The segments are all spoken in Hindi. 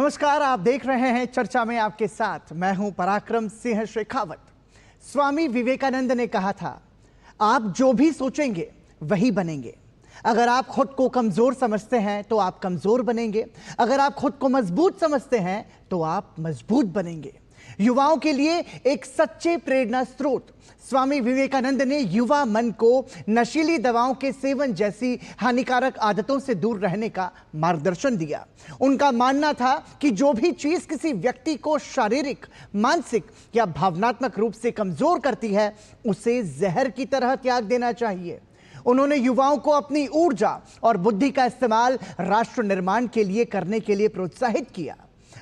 नमस्कार, आप देख रहे हैं चर्चा में आपके साथ मैं हूं पराक्रम सिंह शेखावत। स्वामी विवेकानंद ने कहा था, आप जो भी सोचेंगे वही बनेंगे। अगर आप खुद को कमजोर समझते हैं तो आप कमजोर बनेंगे, अगर आप खुद को मजबूत समझते हैं तो आप मजबूत बनेंगे। युवाओं के लिए एक सच्चे प्रेरणा स्रोत स्वामी विवेकानंद ने युवा मन को नशीली दवाओं के सेवन जैसी हानिकारक आदतों से दूर रहने का मार्गदर्शन दिया। उनका मानना था कि जो भी चीज किसी व्यक्ति को शारीरिक, मानसिक या भावनात्मक रूप से कमजोर करती है, उसे जहर की तरह त्याग देना चाहिए। उन्होंने युवाओं को अपनी ऊर्जा और बुद्धि का इस्तेमाल राष्ट्र निर्माण के लिए करने के लिए प्रोत्साहित किया।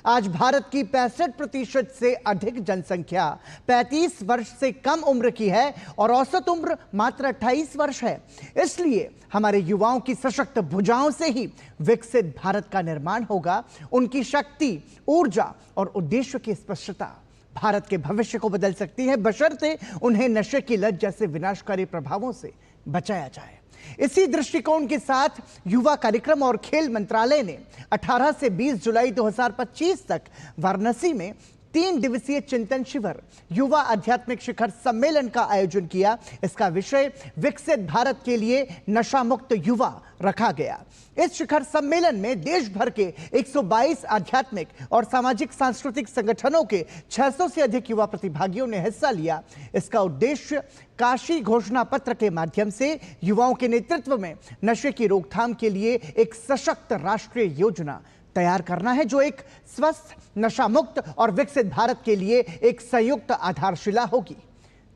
आज भारत की 65% से अधिक जनसंख्या 35 वर्ष से कम उम्र की है और औसत उम्र मात्र 28 वर्ष है। इसलिए हमारे युवाओं की सशक्त भुजाओं से ही विकसित भारत का निर्माण होगा। उनकी शक्ति, ऊर्जा और उद्देश्य की स्पष्टता भारत के भविष्य को बदल सकती है, बशर्ते उन्हें नशे की लत जैसे विनाशकारी प्रभावों से बचाया जाए। इसी दृष्टिकोण के साथ युवा कार्यक्रम और खेल मंत्रालय ने 18 से 20 जुलाई 2025 तक वाराणसी में 3 दिवसीय चिंतन शिविर युवा आध्यात्मिक शिखर सम्मेलन का आयोजन किया। इसका विषय विकसित भारत के लिए नशा मुक्त युवा रखा गया। इस शिखर सम्मेलन में देश भर के 122 आध्यात्मिक और सामाजिक सांस्कृतिक संगठनों के 600 से अधिक युवा प्रतिभागियों ने हिस्सा लिया। इसका उद्देश्य काशी घोषणा पत्र के माध्यम से युवाओं के नेतृत्व में नशे की रोकथाम के लिए एक सशक्त राष्ट्रीय योजना तैयार करना है, जो एक स्वस्थ, नशा मुक्त और विकसित भारत के लिए एक संयुक्त आधारशिला होगी।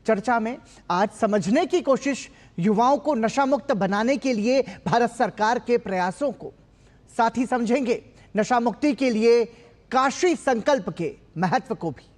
चर्चा में आज समझने की कोशिश युवाओं को नशा मुक्त बनाने के लिए भारत सरकार के प्रयासों को, साथ ही समझेंगे नशा मुक्ति के लिए काशी संकल्प के महत्व को भी।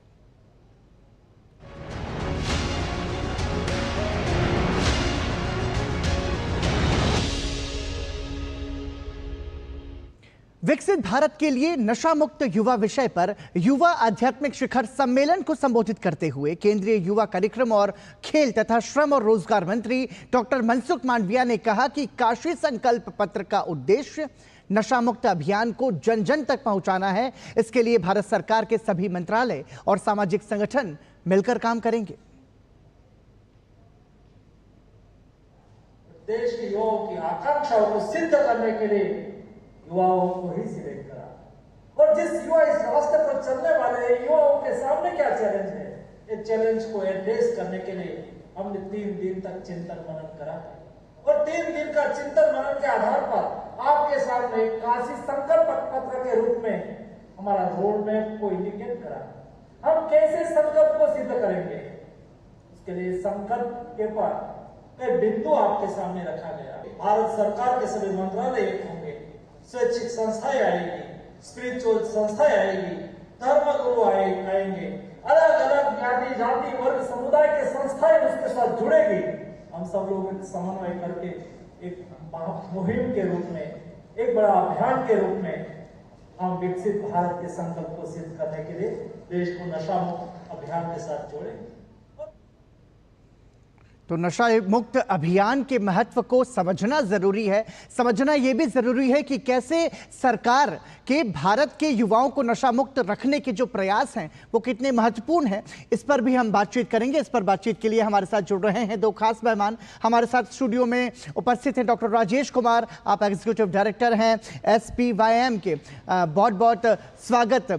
विकसित भारत के लिए नशा मुक्त युवा विषय पर युवा आध्यात्मिक शिखर सम्मेलन को संबोधित करते हुए केंद्रीय युवा कार्यक्रम और खेल तथा श्रम और रोजगार मंत्री डॉक्टर मनसुख मांडविया ने कहा कि काशी संकल्प पत्र का उद्देश्य नशा मुक्त अभियान को जन जन तक पहुंचाना है। इसके लिए भारत सरकार के सभी मंत्रालय और सामाजिक संगठन मिलकर काम करेंगे। देश के युवाओं की आकांक्षाओं को सिद्ध करने के लिए युवाओं को ही सिलेक्ट करा। और जिस युवा इस रास्ते पर चलने वाले युवाओं के सामने क्या चैलेंज है, इस चैलेंज को एड्रेस करने के लिए हमने 3 दिन तक चिंतन मनन करा और 3 दिन का चिंतन मनन के आधार पर आपके सामने काशी संकल्प पत्र के रूप में हमारा रोड मैप को इंडिकेट करा। हम कैसे संकल्प को सिद्ध करेंगे, उसके लिए संकल्प के पर एक बिंदु आपके सामने रखा गया। भारत सरकार के सभी मंत्रालय होंगे, स्वैच्छिक संस्थाएं आएगी, स्पिरिचुअल संस्थाएं आएगी, धर्म गुरु आएंगे, अलग अलग जाति, जाति, वर्ग, समुदाय के संस्थाएं उसके साथ जुड़ेगी। हम सब लोग समन्वय करके एक मुहिम के रूप में, एक बड़ा अभियान के रूप में हम विकसित भारत के संकल्प को सिद्ध करने के लिए देश को नशा मुक्त अभियान के साथ जोड़ेंगे। तो नशा मुक्त अभियान के महत्व को समझना जरूरी है। समझना यह भी जरूरी है कि कैसे सरकार के भारत के युवाओं को नशा मुक्त रखने के जो प्रयास हैं वो कितने महत्वपूर्ण हैं। इस पर भी हम बातचीत करेंगे। इस पर बातचीत के लिए हमारे साथ जुड़ रहे हैं 2 खास मेहमान। हमारे साथ स्टूडियो में उपस्थित हैं डॉक्टर राजेश कुमार, आप एग्जीक्यूटिव डायरेक्टर हैं SPYM के। बहुत बहुत स्वागत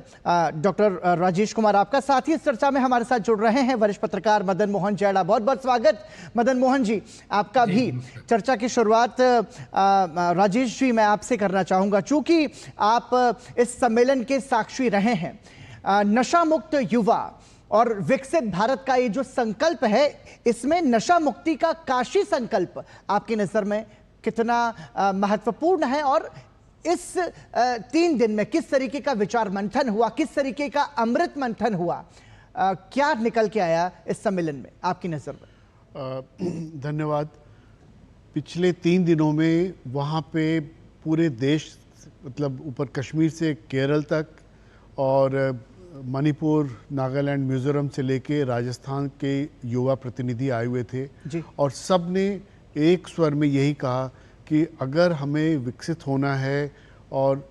डॉक्टर राजेश कुमार आपका। साथ ही इस चर्चा में हमारे साथ जुड़ रहे हैं वरिष्ठ पत्रकार मदन मोहन जैड़ा। बहुत बहुत स्वागत मदन मोहन जी आपका भी। चर्चा की शुरुआत राजेश जी मैं आपसे करना चाहूंगा, चूंकि आप इस सम्मेलन के साक्षी रहे हैं। नशा मुक्त युवा और विकसित भारत का ये जो संकल्प है, इसमें नशा मुक्ति का काशी संकल्प आपकी नजर में कितना महत्वपूर्ण है और इस 3 दिन में किस तरीके का विचार मंथन हुआ, किस तरीके का अमृत मंथन हुआ, क्या निकल के आया इस सम्मेलन में आपकी नजर में? धन्यवाद। पिछले 3 दिनों में वहाँ पे पूरे देश, मतलब ऊपर कश्मीर से केरल तक और मणिपुर, नागालैंड, मिजोरम से लेके राजस्थान के युवा प्रतिनिधि आए हुए थे जी। और सब ने एक स्वर में यही कहा कि अगर हमें विकसित होना है और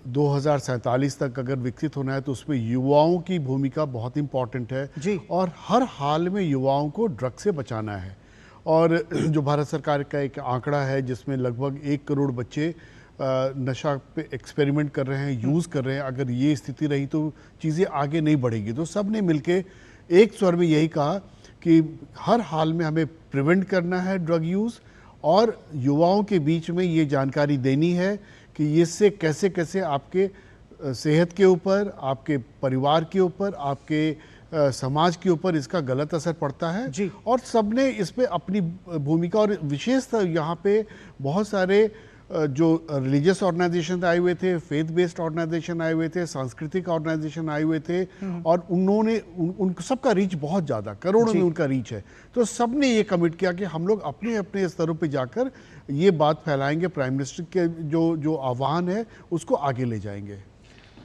2047 तक अगर विकसित होना है तो उसमें युवाओं की भूमिका बहुत इम्पॉर्टेंट है जी। और हर हाल में युवाओं को ड्रग से बचाना है। और जो भारत सरकार का एक आंकड़ा है जिसमें लगभग 1 करोड़ बच्चे नशा पे एक्सपेरिमेंट कर रहे हैं, यूज़ कर रहे हैं, अगर ये स्थिति रही तो चीज़ें आगे नहीं बढ़ेगी। तो सब ने मिलके एक स्वर में यही कहा कि हर हाल में हमें प्रिवेंट करना है ड्रग यूज़, और युवाओं के बीच में ये जानकारी देनी है कि इससे कैसे कैसे आपके सेहत के ऊपर, आपके परिवार के ऊपर, आपके समाज के ऊपर इसका गलत असर पड़ता है जी। और सबने इस पे अपनी भूमिका, और विशेषतः यहाँ पे बहुत सारे जो रिलीजियस ऑर्गेनाइजेशन आए हुए थे, फेथ बेस्ड ऑर्गेनाइजेशन आए हुए थे, सांस्कृतिक ऑर्गेनाइजेशन आए हुए थे, और उन्होंने उन सबका रीच बहुत ज़्यादा, करोड़ों में उनका रीच है। तो सबने ये कमिट किया कि हम लोग अपने अपने स्तरों पे जाकर ये बात फैलाएंगे, प्राइम मिनिस्टर के जो आह्वान है उसको आगे ले जाएंगे।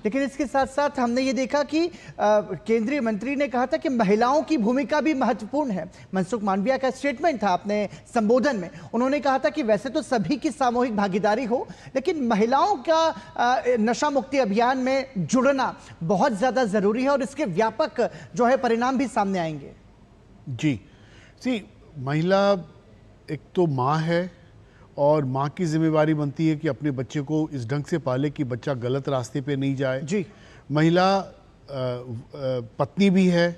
लेकिन इसके साथ साथ हमने ये देखा कि केंद्रीय मंत्री ने कहा था कि महिलाओं की भूमिका भी महत्वपूर्ण है। मनसुख मांडविया का स्टेटमेंट था अपने संबोधन में, उन्होंने कहा था कि वैसे तो सभी की सामूहिक भागीदारी हो, लेकिन महिलाओं का नशा मुक्ति अभियान में जुड़ना बहुत ज़्यादा ज़रूरी है और इसके व्यापक जो है परिणाम भी सामने आएंगे। जी, महिला एक तो माँ है और माँ की जिम्मेवारी बनती है कि अपने बच्चे को इस ढंग से पाले कि बच्चा गलत रास्ते पे नहीं जाए। जी। महिला पत्नी भी है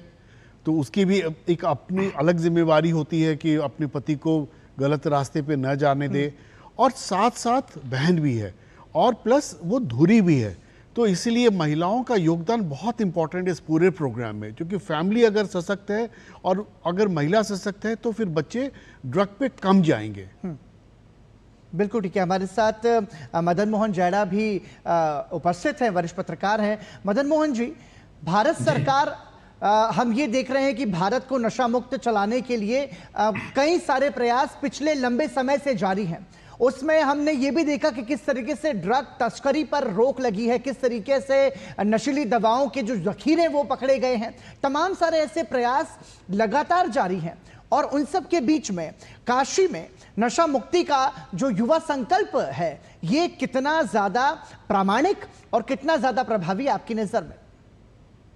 तो उसकी भी एक अपनी अलग जिम्मेवारी होती है कि अपने पति को गलत रास्ते पे न जाने दे, और साथ साथ बहन भी है और प्लस वो धुरी भी है। तो इसलिए महिलाओं का योगदान बहुत इंपॉर्टेंट है इस पूरे प्रोग्राम में, क्योंकि फैमिली अगर सशक्त है और अगर महिला सशक्त है तो फिर बच्चे ड्रग पे कम जाएंगे। बिल्कुल ठीक है। हमारे साथ मदन मोहन जैड़ा भी उपस्थित हैं, वरिष्ठ पत्रकार हैं। मदन मोहन जी, भारत सरकार हम ये देख रहे हैं कि भारत को नशा मुक्त चलाने के लिए कई सारे प्रयास पिछले लंबे समय से जारी हैं। उसमें हमने ये भी देखा कि किस तरीके से ड्रग तस्करी पर रोक लगी है, किस तरीके से नशीली दवाओं के जो जखीरे वो पकड़े गए हैं। तमाम सारे ऐसे प्रयास लगातार जारी हैं और उन सब के बीच में काशी में नशा मुक्ति का जो युवा संकल्प है, ये कितना ज्यादा प्रामाणिक और कितना ज्यादा प्रभावी आपकी नजर में?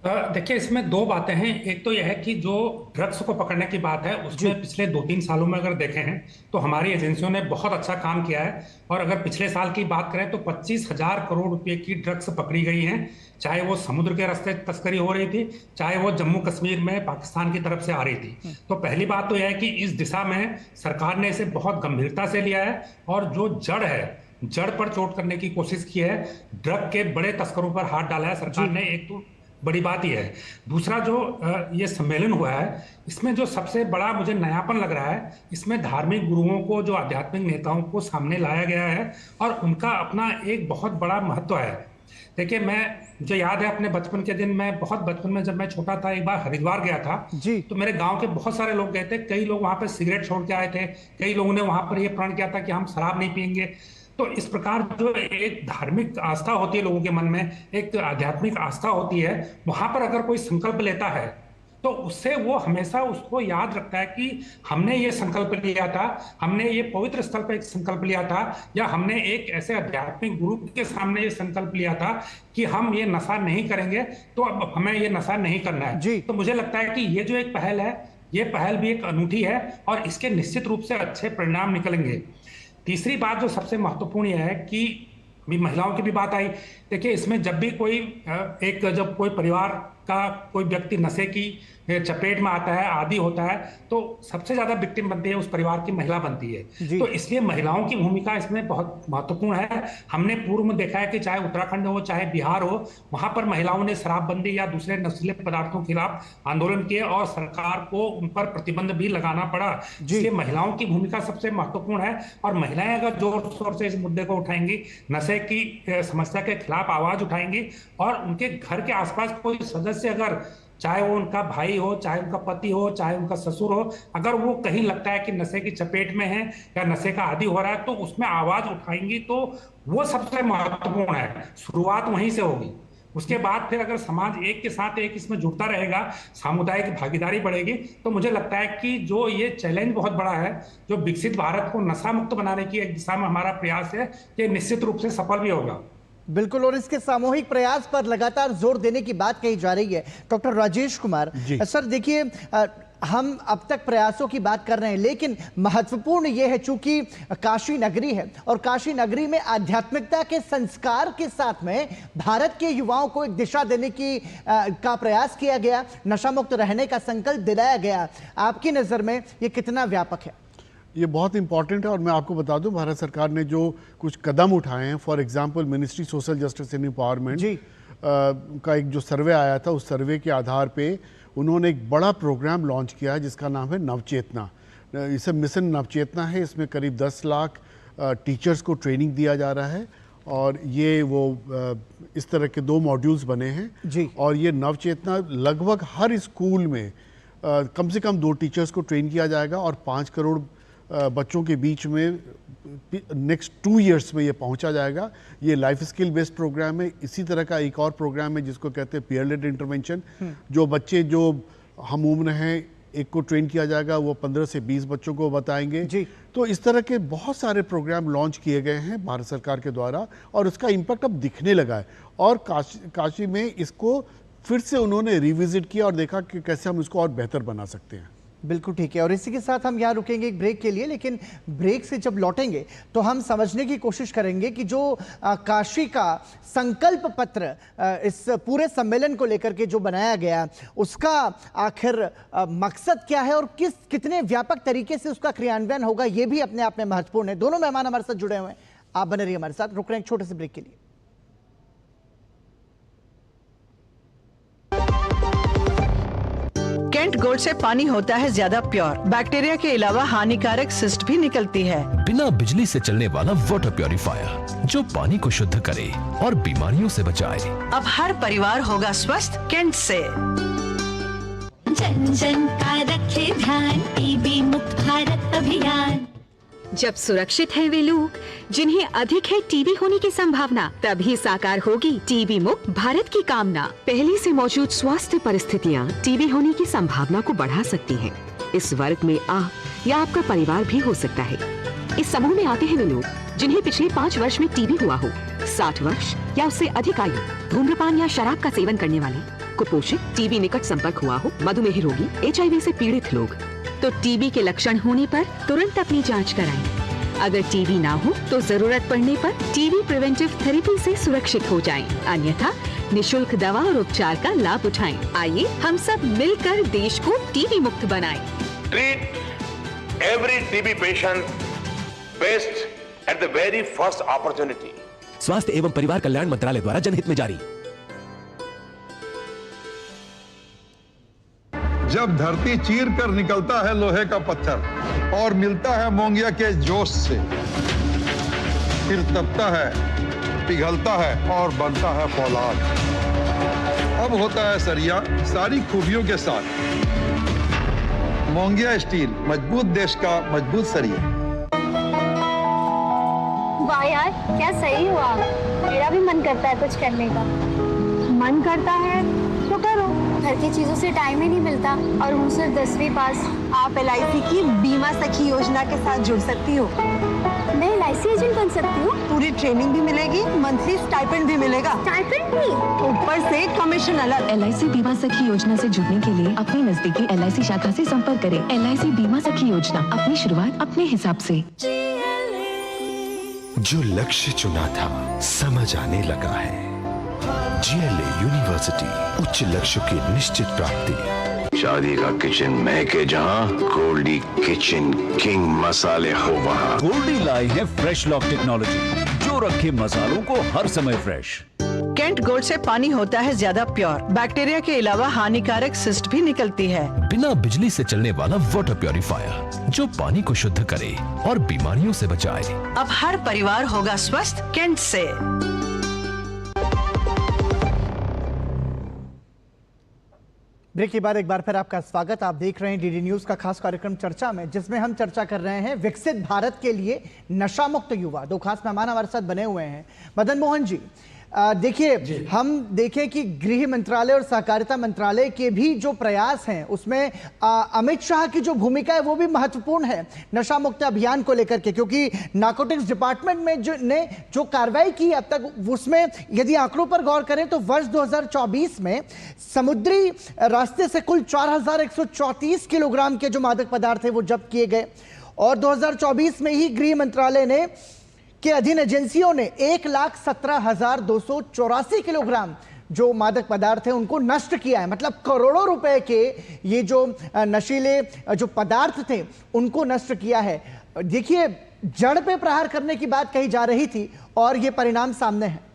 देखिए, इसमें दो बातें हैं। एक तो यह है कि जो ड्रग्स को पकड़ने की बात है उसमें पिछले 2-3 सालों में अगर देखें हैं तो हमारी एजेंसियों ने बहुत अच्छा काम किया है। और अगर पिछले साल की बात करें तो 25,000 करोड़ रुपए की ड्रग्स पकड़ी गई हैं, चाहे वो समुद्र के रास्ते तस्करी हो रही थी, चाहे वो जम्मू कश्मीर में पाकिस्तान की तरफ से आ रही थी। तो पहली बात तो यह है कि इस दिशा में सरकार ने इसे बहुत गंभीरता से लिया है और जो जड़ है, जड़ पर चोट करने की कोशिश की है, ड्रग के बड़े तस्करों पर हाथ डाला है सरकार ने। एक तो बड़ी बात यह है। दूसरा, जो ये सम्मेलन हुआ है, इसमें जो सबसे बड़ा मुझे नयापन लग रहा है, इसमें धार्मिक गुरुओं को, जो आध्यात्मिक नेताओं को सामने लाया गया है और उनका अपना एक बहुत बड़ा महत्व है। देखिए, मुझे याद है अपने बचपन के दिन, मैं बहुत बचपन में जब मैं छोटा था, एक बार हरिद्वार गया था जी। तो मेरे गांव के बहुत सारे लोग गए थे। कई लोग वहां पर सिगरेट छोड़ के आए थे, कई लोगों ने वहां पर यह प्रण किया था कि हम शराब नहीं पिएंगे। तो इस प्रकार जो एक धार्मिक आस्था होती है लोगों के मन में, एक आध्यात्मिक आस्था होती है, वहां पर अगर कोई संकल्प लेता है तो उससे वो हमेशा उसको याद रखता है कि हमने ये संकल्प लिया था, हमने ये पवित्र स्थल पर एक संकल्प लिया था, या हमने एक ऐसे आध्यात्मिक गुरु के सामने ये संकल्प लिया था कि हम ये नशा नहीं करेंगे, तो अब हमें ये नशा नहीं करना है। तो मुझे लगता है कि ये जो एक पहल है, ये पहल भी एक अनूठी है और इसके निश्चित रूप से अच्छे परिणाम निकलेंगे। तीसरी बात जो सबसे महत्वपूर्ण यह है कि अभी महिलाओं की भी बात आई। देखिए, इसमें जब भी जब कोई परिवार का कोई व्यक्ति नशे की चपेट में आता है, आदी होता है, तो सबसे ज्यादा विक्टिम बनती है उस परिवार की महिला बनती है। तो इसलिए महिलाओं की भूमिका इसमें बहुत महत्वपूर्ण है। हमने पूर्व में देखा है कि चाहे उत्तराखंड हो, चाहे बिहार हो, वहां पर महिलाओं ने शराबबंदी या दूसरे नशीले पदार्थों के खिलाफ आंदोलन किए और सरकार को उन पर प्रतिबंध भी लगाना पड़ा। इसलिए महिलाओं की भूमिका सबसे महत्वपूर्ण है और महिलाएं अगर जोर शोर से इस मुद्दे को उठाएंगी, नशे की समस्या के खिलाफ आवाज उठाएंगी, और उनके घर के आसपास कोई सदस्य, अगर चाहे वो उनका भाई हो, चाहे उनका पति हो, चाहे उनका ससुर हो, अगर वो कहीं लगता है कि नशे की चपेट में है या नशे का आदी हो रहा है, तो उसमें आवाज उठाएंगी, तो वो सबसे महत्वपूर्ण है। शुरुआत वहीं से होगी। उसके बाद फिर अगर समाज एक के साथ एक इसमें जुड़ता रहेगा, सामुदायिक भागीदारी बढ़ेगी, तो मुझे लगता है कि जो ये चैलेंज बहुत बड़ा है, जो विकसित भारत को नशा मुक्त बनाने की एक दिशा में हमारा प्रयास है, ये निश्चित रूप से सफल भी होगा। बिल्कुल, और इसके सामूहिक प्रयास पर लगातार जोर देने की बात कही जा रही है। डॉक्टर राजेश कुमार सर, देखिए हम अब तक प्रयासों की बात कर रहे हैं, लेकिन महत्वपूर्ण यह है चूंकि काशी नगरी है और काशी नगरी में आध्यात्मिकता के संस्कार के साथ में भारत के युवाओं को एक दिशा देने का प्रयास किया गया, नशा मुक्त रहने का संकल्प दिलाया गया। आपकी नजर में ये कितना व्यापक है? ये बहुत इंपॉर्टेंट है और मैं आपको बता दूं, भारत सरकार ने जो कुछ कदम उठाए हैं, for example ministry social justice and empowerment का एक जो सर्वे आया था, उस सर्वे के आधार पे उन्होंने एक बड़ा प्रोग्राम लॉन्च किया है जिसका नाम है नवचेतना। इसे मिशन नवचेतना है। इसमें करीब 10 लाख टीचर्स को ट्रेनिंग दिया जा रहा है और ये वो इस तरह के 2 मॉड्यूल्स बने हैं जी। और ये नवचेतना लगभग हर स्कूल में कम से कम 2 टीचर्स को ट्रेन किया जाएगा और 5 करोड़ बच्चों के बीच में नेक्स्ट 2 इयर्स में ये पहुंचा जाएगा। ये लाइफ स्किल बेस्ड प्रोग्राम है। इसी तरह का एक और प्रोग्राम है जिसको कहते हैं पीयर लेड इंटरवेंशन। जो बच्चे जो हम उम्र हैं, एक को ट्रेन किया जाएगा, वो 15 से 20 बच्चों को बताएंगे जी। तो इस तरह के बहुत सारे प्रोग्राम लॉन्च किए गए हैं भारत सरकार के द्वारा और उसका इम्पैक्ट अब दिखने लगा है। और काशी में इसको फिर से उन्होंने रिविजिट किया और देखा कि कैसे हम इसको और बेहतर बना सकते हैं। बिल्कुल ठीक है, और इसी के साथ हम यहाँ रुकेंगे एक ब्रेक के लिए, लेकिन ब्रेक से जब लौटेंगे तो हम समझने की कोशिश करेंगे कि जो काशी का संकल्प पत्र इस पूरे सम्मेलन को लेकर के जो बनाया गया, उसका आखिर मकसद क्या है और कितने व्यापक तरीके से उसका क्रियान्वयन होगा, ये भी अपने आप में महत्वपूर्ण है। दोनों मेहमान हमारे साथ जुड़े हुए हैं, आप बने रहिए हमारे साथ। रुक रहे हैं एक छोटे से ब्रेक के लिए। कैंट गोल्ड से पानी होता है ज्यादा प्योर, बैक्टीरिया के अलावा हानिकारक सिस्ट भी निकलती है। बिना बिजली से चलने वाला वाटर प्योरीफायर जो पानी को शुद्ध करे और बीमारियों से बचाए। अब हर परिवार होगा स्वस्थ कैंट से। जन जन का रखे ध्यान, टीबी मुक्त भारत अभियान। जब सुरक्षित हैं वे लोग जिन्हें अधिक है टीबी होने की संभावना, तभी साकार होगी टीबी मुक्त भारत की कामना। पहले से मौजूद स्वास्थ्य परिस्थितियां टीबी होने की संभावना को बढ़ा सकती हैं। इस वर्ग में आप या आपका परिवार भी हो सकता है। इस समूह में आते हैं वे लोग जिन्हें पिछले 5 वर्ष में टीबी हुआ हो, 60 वर्ष या उससे अधिक आयु, धूम्रपान या शराब का सेवन करने वाले, कुपोषित, टीबी निकट संपर्क हुआ हो, मधुमेह रोगी, HIV से पीड़ित लोग। तो टीबी के लक्षण होने पर तुरंत अपनी जांच कराएं। अगर टीबी ना हो तो जरूरत पड़ने पर टीबी प्रिवेंटिव थेरेपी से सुरक्षित हो जाएं। अन्यथा निशुल्क दवा और उपचार का लाभ उठाएं। आइए हम सब मिलकर देश को टीबी मुक्त बनाएं। Treat every TB patient best at the very first opportunity. स्वास्थ्य एवं परिवार कल्याण मंत्रालय द्वारा जनहित में जारी। जब धरती चीर कर निकलता है लोहे का पत्थर और मिलता है मोंगिया के जोश से, फिर तपता है, पिघलता है और बनता है फौलाद। अब होता है सरिया सारी खूबियों के साथ। मोंगिया स्टील, मजबूत देश का मजबूत सरिया। वाह यार, क्या सही हुआ। मेरा भी मन करता है कुछ करने का। मन करता है तो करो। घर की चीजों से टाइम ही नहीं मिलता और हूँ सिर्फ 10वीं पास। आप LIC की बीमा सखी योजना के साथ जुड़ सकती हो। मैं LIC एजेंट बन सकती हूँ। पूरी ट्रेनिंग भी मिलेगी, मंथली स्टाइपेंड भी मिलेगा। स्टाइपेंड भी? ऊपर से कमीशन अलग। LIC बीमा सखी योजना से जुड़ने के लिए अपनी नजदीकी LIC शाखा से संपर्क करें। LIC बीमा सखी योजना, अपनी शुरुआत अपने हिसाब से। जो लक्ष्य चुना था समझ आने लगा है। GLA यूनिवर्सिटी, उच्च लक्ष्य की निश्चित प्राप्ति। शादी का किचन महके जहाँ, गोल्डी किचन किंग मसाले हो वहाँ। गोल्डी लाई है फ्रेश लॉक टेक्नोलॉजी जो रखे मसालों को हर समय फ्रेश। कैंट गोल्ड से पानी होता है ज्यादा प्योर, बैक्टीरिया के अलावा हानिकारक सिस्ट भी निकलती है। बिना बिजली से चलने वाला वाटर प्योरीफायर जो पानी को शुद्ध करे और बीमारियों से बचाए। अब हर परिवार होगा स्वस्थ कैंट से। ब्रेक के बाद एक बार फिर आपका स्वागत। आप देख रहे हैं DD न्यूज का खास कार्यक्रम चर्चा में, जिसमें हम चर्चा कर रहे हैं विकसित भारत के लिए नशा मुक्त युवा। 2 खास मेहमान हमारे साथ बने हुए हैं। मदन मोहन जी, देखिए, हम देखें कि गृह मंत्रालय और सहकारिता मंत्रालय के भी जो प्रयास हैं उसमें अमित शाह की जो भूमिका है वो भी महत्वपूर्ण है नशा मुक्त अभियान को लेकर के, क्योंकि नारकोटिक्स डिपार्टमेंट में जो कार्रवाई की अब तक, उसमें यदि आंकड़ों पर गौर करें तो वर्ष 2024 में समुद्री रास्ते से कुल 4134 किलोग्राम के जो मादक पदार्थ थे वो जब्त किए गए। और 2024 में ही गृह मंत्रालय ने के अधीन एजेंसियों ने 1,17,284 किलोग्राम जो मादक पदार्थ है उनको नष्ट किया है। मतलब करोड़ों रुपए के ये जो नशीले जो पदार्थ थे उनको नष्ट किया है। देखिए, जड़ पे प्रहार करने की बात कही जा रही थी और ये परिणाम सामने है।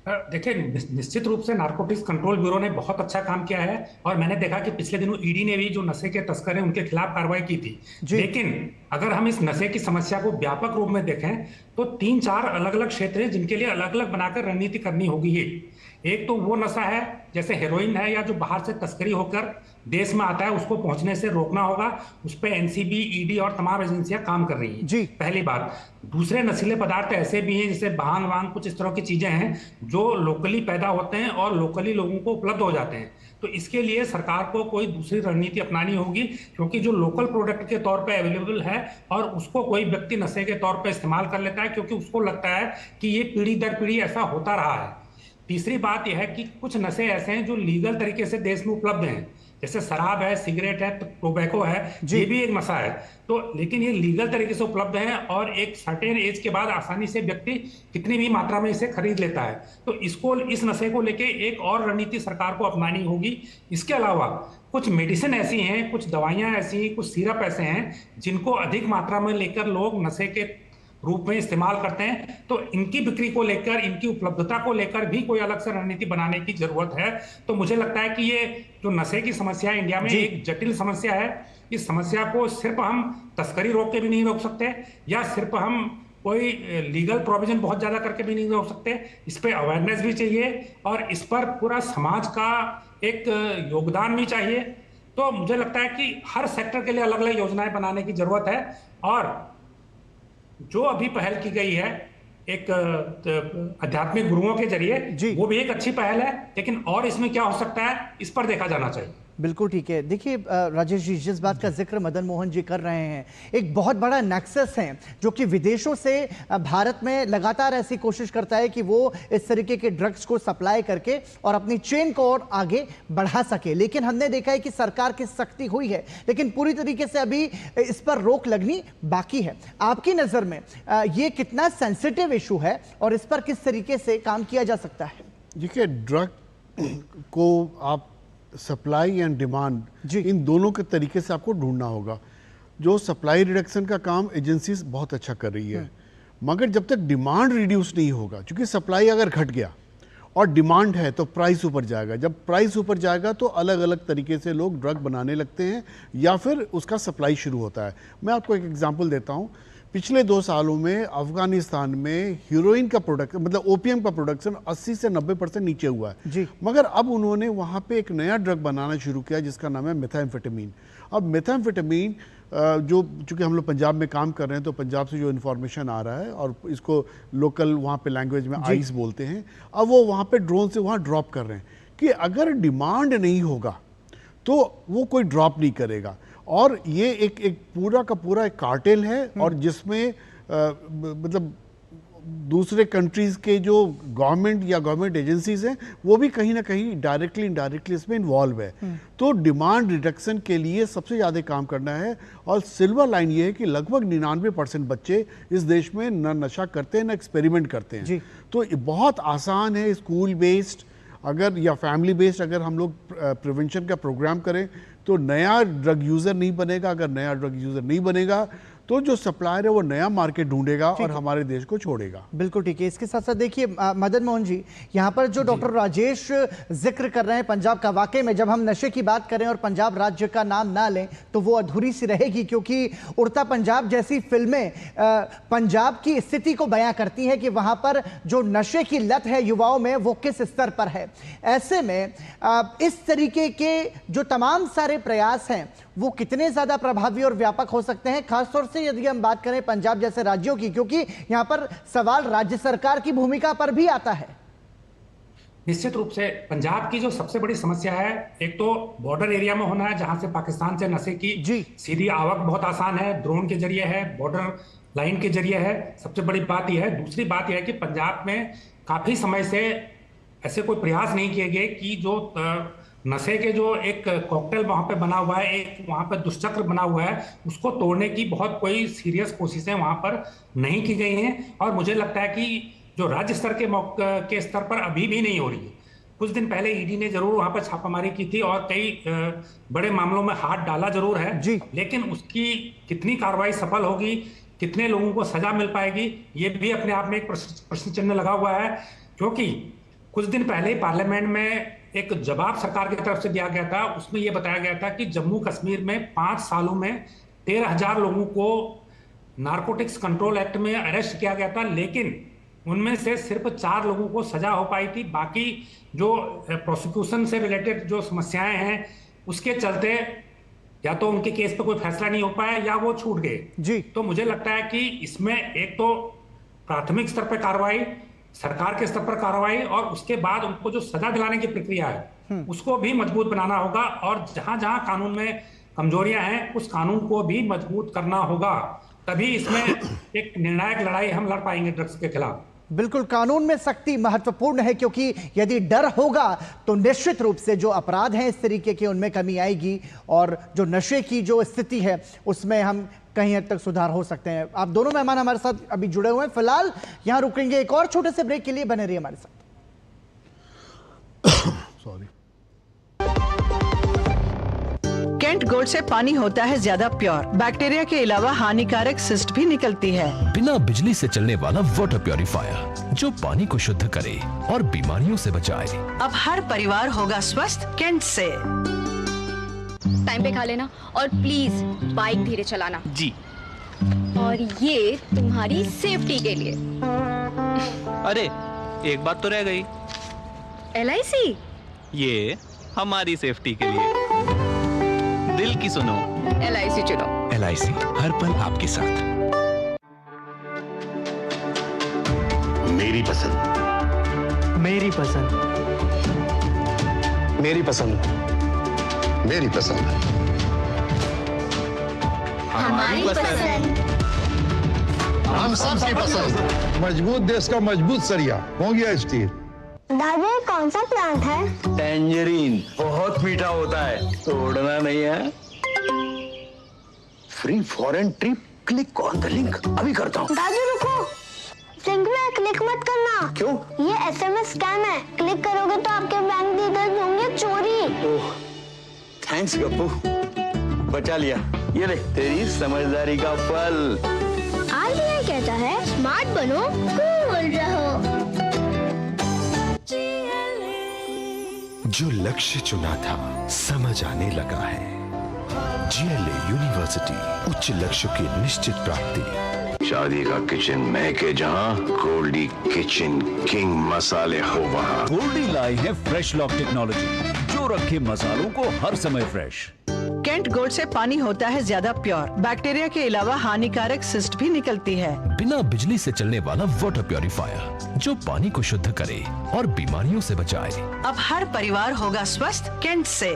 देखिए, निश्चित रूप से नारकोटिक्स कंट्रोल ब्यूरो ने बहुत अच्छा काम किया है और मैंने देखा कि पिछले दिनों ईडी ने भी जो नशे के तस्कर हैं उनके खिलाफ कार्रवाई की थी। लेकिन अगर हम इस नशे की समस्या को व्यापक रूप में देखें तो 3-4 अलग अलग क्षेत्र हैं जिनके लिए अलग अलग बनाकर रणनीति करनी होगी। एक तो वो नशा है जैसे हेरोइन है या जो बाहर से तस्करी होकर देश में आता है, उसको पहुंचने से रोकना होगा। उस पर एनसीबी, ईडी और तमाम एजेंसियां काम कर रही हैं। जी, पहली बात। दूसरे नशीले पदार्थ ऐसे भी हैं जैसे भांग वांग, कुछ इस तरह की चीजें हैं जो लोकली पैदा होते हैं और लोकली लोगों को उपलब्ध हो जाते हैं। तो इसके लिए सरकार को कोई दूसरी रणनीति अपनानी होगी, क्योंकि जो लोकल प्रोडक्ट के तौर पे अवेलेबल है और उसको कोई व्यक्ति नशे के तौर पे इस्तेमाल कर लेता है क्योंकि उसको लगता है कि ये पीढ़ी दर पीढ़ी ऐसा होता रहा है। तीसरी बात यह है कि कुछ नशे ऐसे हैं जो लीगल तरीके से देश में उपलब्ध हैं, जैसे शराब है, सिगरेट है, टोबैको है, ये भी एक नशा है। तो लेकिन ये लीगल तरीके से उपलब्ध है और एक सर्टेन एज के बाद आसानी से व्यक्ति कितनी भी मात्रा में इसे खरीद लेता है। तो इस नशे को लेके एक और रणनीति सरकार को अपनानी होगी। इसके अलावा कुछ मेडिसिन ऐसी हैं, कुछ दवाइयां ऐसी, कुछ सिरप ऐसे हैं जिनको अधिक मात्रा में लेकर लोग नशे के रूप में इस्तेमाल करते हैं। तो इनकी बिक्री को लेकर, इनकी उपलब्धता को लेकर भी कोई अलग से रणनीति बनाने की जरूरत है। तो मुझे लगता है कि ये जो नशे की समस्या है इंडिया में एक जटिल समस्या है। इस समस्या को सिर्फ हम तस्करी रोक के भी नहीं रोक सकते या सिर्फ हम कोई लीगल प्रोविजन बहुत ज्यादा करके भी नहीं रोक सकते। इस पर अवेयरनेस भी चाहिए और इस पर पूरा समाज का एक योगदान भी चाहिए। तो मुझे लगता है कि हर सेक्टर के लिए अलग अलग योजनाएं बनाने की जरूरत है। और जो अभी पहल की गई है एक आध्यात्मिक गुरुओं के जरिए, वो भी एक अच्छी पहल है, लेकिन और इसमें क्या हो सकता है इस पर देखा जाना चाहिए। बिल्कुल ठीक है। देखिए राजेश जी, जिस बात का जिक्र मदन मोहन जी कर रहे हैं, एक बहुत बड़ा नेक्सस है जो कि विदेशों से भारत में लगातार ऐसी कोशिश करता है कि वो इस तरीके के ड्रग्स को सप्लाई करके और अपनी चेन को और आगे बढ़ा सके। लेकिन हमने देखा है कि सरकार की सख्ती हुई है, लेकिन पूरी तरीके से अभी इस पर रोक लगनी बाकी है। आपकी नज़र में ये कितना सेंसिटिव इशू है और इस पर किस तरीके से काम किया जा सकता है? देखिए, ड्रग को आप सप्लाई एंड डिमांड, इन दोनों के तरीके से आपको ढूंढना होगा। जो सप्लाई रिडक्शन का काम एजेंसीज बहुत अच्छा कर रही है, मगर जब तक डिमांड रिड्यूस नहीं होगा, क्योंकि सप्लाई अगर घट गया और डिमांड है तो प्राइस ऊपर जाएगा। जब प्राइस ऊपर जाएगा तो अलग अलग तरीके से लोग ड्रग बनाने लगते हैं या फिर उसका सप्लाई शुरू होता है। मैं आपको एक एग्जांपल देता हूँ। पिछले 2 सालों में अफगानिस्तान में हीरोइन का प्रोडक्शन, मतलब ओपीएम का प्रोडक्शन 80 से 90% नीचे हुआ है जी। मगर अब उन्होंने वहाँ पे एक नया ड्रग बनाना शुरू किया जिसका नाम है मेथाम्फेटामीन। अब मेथाम्फेटामीन जो चूँकि हम लोग पंजाब में काम कर रहे हैं तो पंजाब से जो इन्फॉर्मेशन आ रहा है और इसको लोकल वहाँ पे लैंग्वेज में आइस बोलते हैं, अब वो वहाँ पे ड्रोन से वहाँ ड्रॉप कर रहे हैं कि अगर डिमांड नहीं होगा तो वो कोई ड्रॉप नहीं करेगा। और ये एक पूरा का पूरा एक कार्टेल है और जिसमें मतलब दूसरे कंट्रीज के जो गवर्नमेंट या गवर्नमेंट एजेंसीज हैं वो भी कहीं ना कहीं डायरेक्टली इनडायरेक्टली इसमें इन्वॉल्व है। तो डिमांड रिडक्शन के लिए सबसे ज़्यादा काम करना है। और सिल्वर लाइन ये है कि लगभग 99% बच्चे इस देश में न नशा करते हैं न एक्सपेरिमेंट करते हैं। तो बहुत आसान है, स्कूल बेस्ड अगर या फैमिली बेस्ड अगर हम लोग प्रिवेंशन का प्रोग्राम करें तो नया ड्रग यूज़र नहीं बनेगा। अगर नया ड्रग यूज़र नहीं बनेगा तो जो सप्लायर है वो नया मार्केट ढूंढेगा और हमारे देश को छोड़ेगा। बिल्कुल ठीक है। इसके साथ साथ देखिए मदन मोहन जी, यहाँ पर जो डॉक्टर राजेश जिक्र कर रहे हैं पंजाब का, वाकई में जब हम नशे की बात करें और पंजाब राज्य का नाम ना लें तो वो अधूरी सी रहेगी, क्योंकि उड़ता पंजाब जैसी फिल्में पंजाब की स्थिति को बयां करती हैं कि वहाँ पर जो नशे की लत है युवाओं में वो किस स्तर पर है। ऐसे में इस तरीके के जो तमाम सारे प्रयास हैं वो कितने ज़्यादा प्रभावी और व्यापक हो सकते हैं, खासतौर से यदि हम बात करें पंजाब जैसे राज्यों की, क्योंकि यहां पर सवाल राज्य सरकार की भूमिका पर भी आता है। निश्चित रूप से पंजाब की जो सबसे बड़ी समस्या है, एक तो बॉर्डर एरिया में होना है जहां से पाकिस्तान से नशे की सीधी आवक बहुत आसान है, ड्रोन के जरिए है, बॉर्डर लाइन के जरिए है, सबसे बड़ी बात यह है। दूसरी बात यह है कि पंजाब में काफी समय से ऐसे कोई प्रयास नहीं किए गए कि जो नशे के जो एक कॉकटेल वहां पे बना हुआ है, एक वहां पे दुष्चक्र बना हुआ है, उसको तोड़ने की बहुत कोई सीरियस कोशिशें वहां पर नहीं की गई हैं। और मुझे लगता है कि जो राज्य स्तर के स्तर पर अभी भी नहीं हो रही है। कुछ दिन पहले ईडी ने जरूर वहां पर छापामारी की थी और कई बड़े मामलों में हाथ डाला जरूर है, लेकिन उसकी कितनी कार्रवाई सफल होगी, कितने लोगों को सजा मिल पाएगी, ये भी अपने आप में एक प्रश्न चिन्ह लगा हुआ है। क्योंकि कुछ दिन पहले पार्लियामेंट में एक जवाब सरकार की तरफ से दिया गया था, उसमें यह बताया गया था कि जम्मू कश्मीर में 5 सालों में 13,000 लोगों को नारकोटिक्स कंट्रोल एक्ट में अरेस्ट किया गया था, लेकिन उनमें से सिर्फ 4 लोगों को सजा हो पाई थी। बाकी जो प्रोसिक्यूशन से रिलेटेड जो समस्याएं हैं, उसके चलते या तो उनके केस पे कोई फैसला नहीं हो पाया या वो छूट गए। तो मुझे लगता है कि इसमें एक तो प्राथमिक स्तर पर कार्रवाई, सरकार के स्तर पर कार्रवाई, और उसके बाद उनको जो सजा दिलाने की प्रक्रिया है उसको भी मजबूत बनाना होगा। और जहां जहां कानून में कमजोरियां हैं, उस कानून को भी मजबूत करना होगा, तभी इसमें एक निर्णायक लड़ाई हम लड़ पाएंगे ड्रग्स के खिलाफ। बिल्कुल, कानून में सख्ती महत्वपूर्ण है, क्योंकि यदि डर होगा तो निश्चित रूप से जो अपराध हैं इस तरीके के उनमें कमी आएगी और जो नशे की जो स्थिति है उसमें हम कहीं हद तक सुधार हो सकते हैं। आप दोनों मेहमान हमारे साथ अभी जुड़े हुए हैं, फिलहाल यहां रुकेंगे, एक और छोटे से ब्रेक के लिए बने रहिए हमारे साथ। सॉरी। कैंट गोल्ड से पानी होता है ज्यादा प्योर, बैक्टीरिया के अलावा हानिकारक सिस्ट भी निकलती है। बिना बिजली से चलने वाला वाटर प्योरीफायर जो पानी को शुद्ध करे और बीमारियों से बचाए। अब हर परिवार होगा स्वस्थ कैंट से। टाइम पे खा लेना और प्लीज बाइक धीरे चलाना जी। और ये तुम्हारी सेफ्टी के लिए। अरे एक बात तो रह गई। LIC? ये हमारी सेफ्टी के लिए। दिल की सुनो, LIC चुनो। LIC हर पल आपके साथ। मेरी पसंद, मेरी पसंद, मेरी पसंद, मेरी पसंद, हमारी पसंद, हम सबकी पसंद। मजबूत देश का मजबूत सरिया हो गया स्टील। दादा कौन सा प्लांट है? टैंजरीन, बहुत मीठा होता है, तोड़ना नहीं है। Free foreign trip, click on the link. अभी करता हूँ। दादू रुको, लिंक में क्लिक मत करना। क्यों? ये SMS स्कैम है, क्लिक करोगे तो आपके बैंक डिटेल्स होंगे चोरी। ओह, थैंक्स गप्पू, बचा लिया। ये ले तेरी समझदारी का फल। RBI कहता है स्मार्ट बनो, कूल रहो। जो लक्ष्य चुना था समझ आने लगा है। GLA यूनिवर्सिटी, उच्च लक्ष्य की निश्चित प्राप्ति। शादी का किचन महके जहां, गोल्डी किचन किंग मसाले हो वहां। गोल्डी लाई है फ्रेश लॉक टेक्नोलॉजी जो रखे मसालों को हर समय फ्रेश। कैंट गोल्ड से पानी होता है ज्यादा प्योर, बैक्टीरिया के अलावा हानिकारक सिस्ट भी निकलती है। बिना बिजली से चलने वाला वाटर प्योरीफायर जो पानी को शुद्ध करे और बीमारियों से बचाए। अब हर परिवार होगा स्वस्थ कैंट से।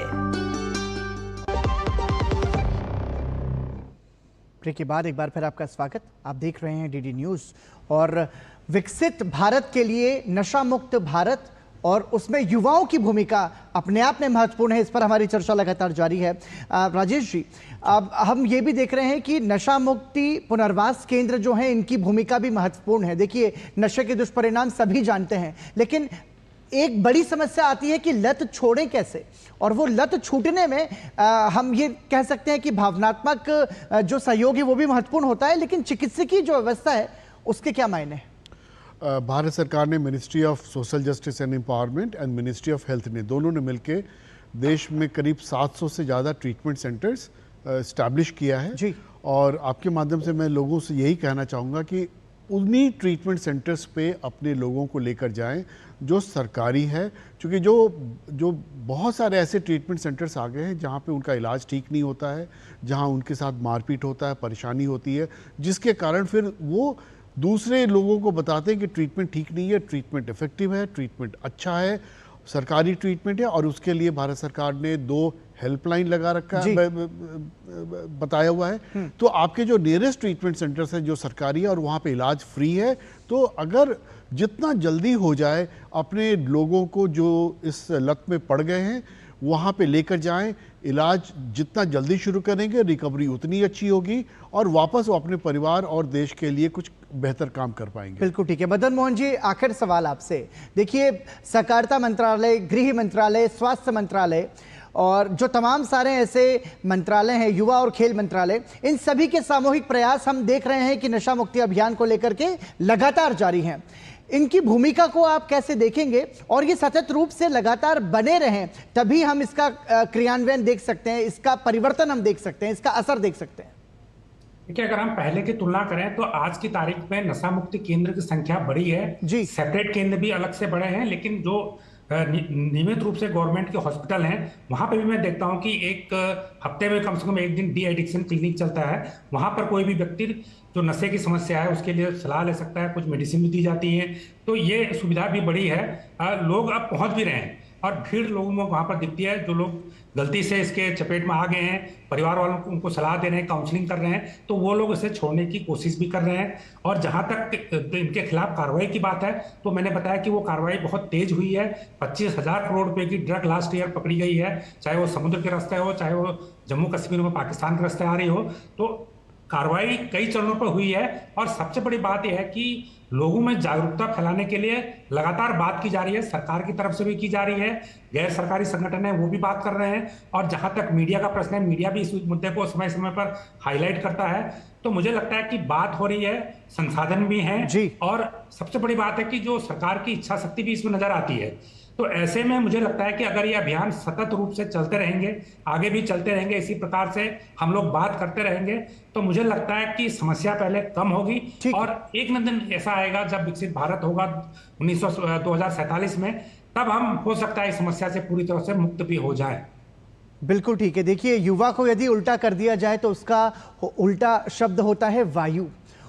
ब्रेक के बाद एक बार फिर आपका स्वागत। आप देख रहे हैं DD न्यूज और विकसित भारत के लिए नशा मुक्त भारत और उसमें युवाओं की भूमिका अपने आप में महत्वपूर्ण है। इस पर हमारी चर्चा लगातार जारी है। राजेश जी, अब हम ये भी देख रहे हैं कि नशा मुक्ति पुनर्वास केंद्र जो हैं इनकी भूमिका भी महत्वपूर्ण है। देखिए, नशे के दुष्परिणाम सभी जानते हैं, लेकिन एक बड़ी समस्या आती है कि लत छोड़ें कैसे, और वो लत छूटने में हम ये कह सकते हैं कि भावनात्मक जो सहयोग है वो भी महत्वपूर्ण होता है, लेकिन चिकित्सकीय जो व्यवस्था है उसके क्या मायने हैं? भारत सरकार ने ministry of social justice and empowerment and ministry of health ने दोनों ने मिलकर देश में करीब 700 से ज़्यादा ट्रीटमेंट सेंटर्स इस्टेब्लिश किया है जी। और आपके माध्यम से मैं लोगों से यही कहना चाहूँगा कि उन्हीं ट्रीटमेंट सेंटर्स पे अपने लोगों को लेकर जाएं जो सरकारी है, क्योंकि जो बहुत सारे ऐसे ट्रीटमेंट सेंटर्स आ गए हैं जहाँ पे उनका इलाज ठीक नहीं होता है, जहाँ उनके साथ मारपीट होता है, परेशानी होती है, जिसके कारण फिर वो दूसरे लोगों को बताते हैं कि ट्रीटमेंट ठीक नहीं है, ट्रीटमेंट इफेक्टिव है, ट्रीटमेंट अच्छा है, सरकारी ट्रीटमेंट है। और उसके लिए भारत सरकार ने 2 हेल्पलाइन लगा रखा है, बताया हुआ है। तो आपके जो नियरेस्ट ट्रीटमेंट सेंटर्स है जो सरकारी है और वहाँ पे इलाज फ्री है, तो अगर जितना जल्दी हो जाए अपने लोगों को जो इस लत में पड़ गए हैं वहाँ पे लेकर जाएं, इलाज जितना जल्दी शुरू करेंगे रिकवरी उतनी अच्छी होगी और वापस वो अपने परिवार और देश के लिए कुछ बेहतर काम कर पाएंगे। बिल्कुल ठीक है। मदन मोहन जी, आखिर सवाल आपसे, देखिए सहकारिता मंत्रालय, गृह मंत्रालय, स्वास्थ्य मंत्रालय और जो तमाम सारे ऐसे मंत्रालय हैं, युवा और खेल मंत्रालय, इन सभी के सामूहिक प्रयास हम देख रहे हैं कि नशा मुक्ति अभियान को लेकर के लगातार जारी हैं। इनकी भूमिका को आप कैसे देखेंगे और ये सतत रूप से लगातार बने रहें तभी हम इसका क्रियान्वयन देख सकते हैं, इसका परिवर्तन हम देख सकते हैं, इसका असर देख सकते हैं? देखिए, अगर हम पहले की तुलना करें तो आज की तारीख में नशा मुक्ति केंद्र की संख्या बढ़ी है जी। सेपरेट केंद्र भी अलग से बड़े हैं, लेकिन जो नियमित रूप से गवर्नमेंट के हॉस्पिटल हैं वहां पे भी मैं देखता हूं कि एक हफ्ते में कम से कम एक दिन डी एडिक्शन क्लिनिक चलता है। वहां पर कोई भी व्यक्ति जो नशे की समस्या है उसके लिए सलाह ले सकता है, कुछ मेडिसिन भी दी जाती है। तो ये सुविधा भी बड़ी है, लोग अब पहुंच भी रहे हैं और भीड़ लोगों में वहां पर दिखती है। जो लोग गलती से इसके चपेट में आ गए हैं, परिवार वालों को उनको सलाह दे रहे हैं, काउंसलिंग कर रहे हैं, तो वो लोग इसे छोड़ने की कोशिश भी कर रहे हैं। और जहां तक इनके खिलाफ कार्रवाई की बात है तो मैंने बताया कि वो कार्रवाई बहुत तेज हुई है। 25,000 करोड़ रुपए की ड्रग लास्ट ईयर पकड़ी गई है, चाहे वो समुद्र के रास्ते हो, चाहे वो जम्मू कश्मीर में पाकिस्तान के रास्ते आ रही हो। तो कार्रवाई कई चरणों पर हुई है और सबसे बड़ी बात यह है कि लोगों में जागरूकता फैलाने के लिए लगातार बात की जा रही है, सरकार की तरफ से भी की जा रही है, गैर सरकारी संगठन है वो भी बात कर रहे हैं। और जहां तक मीडिया का प्रश्न है, मीडिया भी इस मुद्दे को समय समय पर हाईलाइट करता है। तो मुझे लगता है कि बात हो रही है, संसाधन भी हैं और सबसे बड़ी बात है कि जो सरकार की इच्छा शक्ति भी इसमें नजर आती है। तो ऐसे में मुझे लगता है कि अगर ये अभियान सतत रूप से चलते रहेंगे, आगे भी चलते रहेंगे, इसी प्रकार से हम लोग बात करते रहेंगे, तो मुझे लगता है कि समस्या पहले कम होगी और एक न दिन ऐसा आएगा जब विकसित भारत होगा 2047 में, तब हम हो सकता है इस समस्या से पूरी तरह से मुक्त भी हो जाए। बिल्कुल ठीक है। देखिए, युवा को यदि उल्टा कर दिया जाए तो उसका उल्टा शब्द होता है वायु,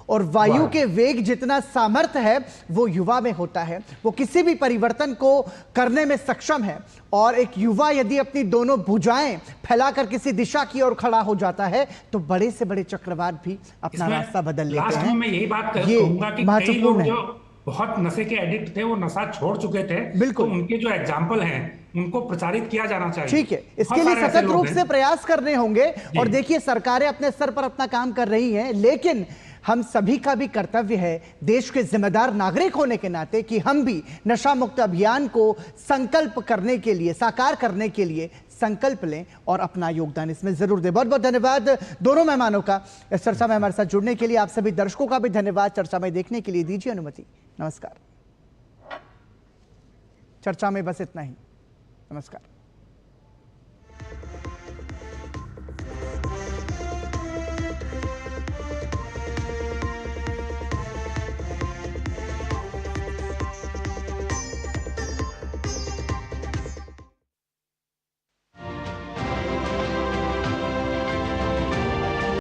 और वायु के वेग जितना सामर्थ्य है वो युवा में होता है। वो किसी भी परिवर्तन को करने में सक्षम है और एक युवा यदि अपनी दोनों भुजाएं फैलाकर किसी दिशा की ओर खड़ा हो जाता है तो बड़े से बड़े चक्रवात भी अपना रास्ता बदल लेते हैं। मैं यही बात कहूंगा कि कई लोग जो बहुत नशे के एडिक्ट थे वो नशा छोड़ चुके थे, बिल्कुल, तो उनके जो एग्जाम्पल हैं उनको प्रचारित किया जाना चाहिए। ठीक है, इसके लिए सतत रूप से प्रयास करने होंगे। और देखिए, सरकारें अपने स्तर पर अपना काम कर रही हैं, लेकिन हम सभी का भी कर्तव्य है देश के जिम्मेदार नागरिक होने के नाते कि हम भी नशा मुक्त अभियान को संकल्प करने के लिए, साकार करने के लिए संकल्प लें और अपना योगदान इसमें जरूर दें। बहुत बहुत धन्यवाद दोनों मेहमानों का इस चर्चा में हमारे साथ जुड़ने के लिए। आप सभी दर्शकों का भी धन्यवाद चर्चा में देखने के लिए। दीजिए अनुमति। नमस्कार। चर्चा में बस इतना ही। नमस्कार।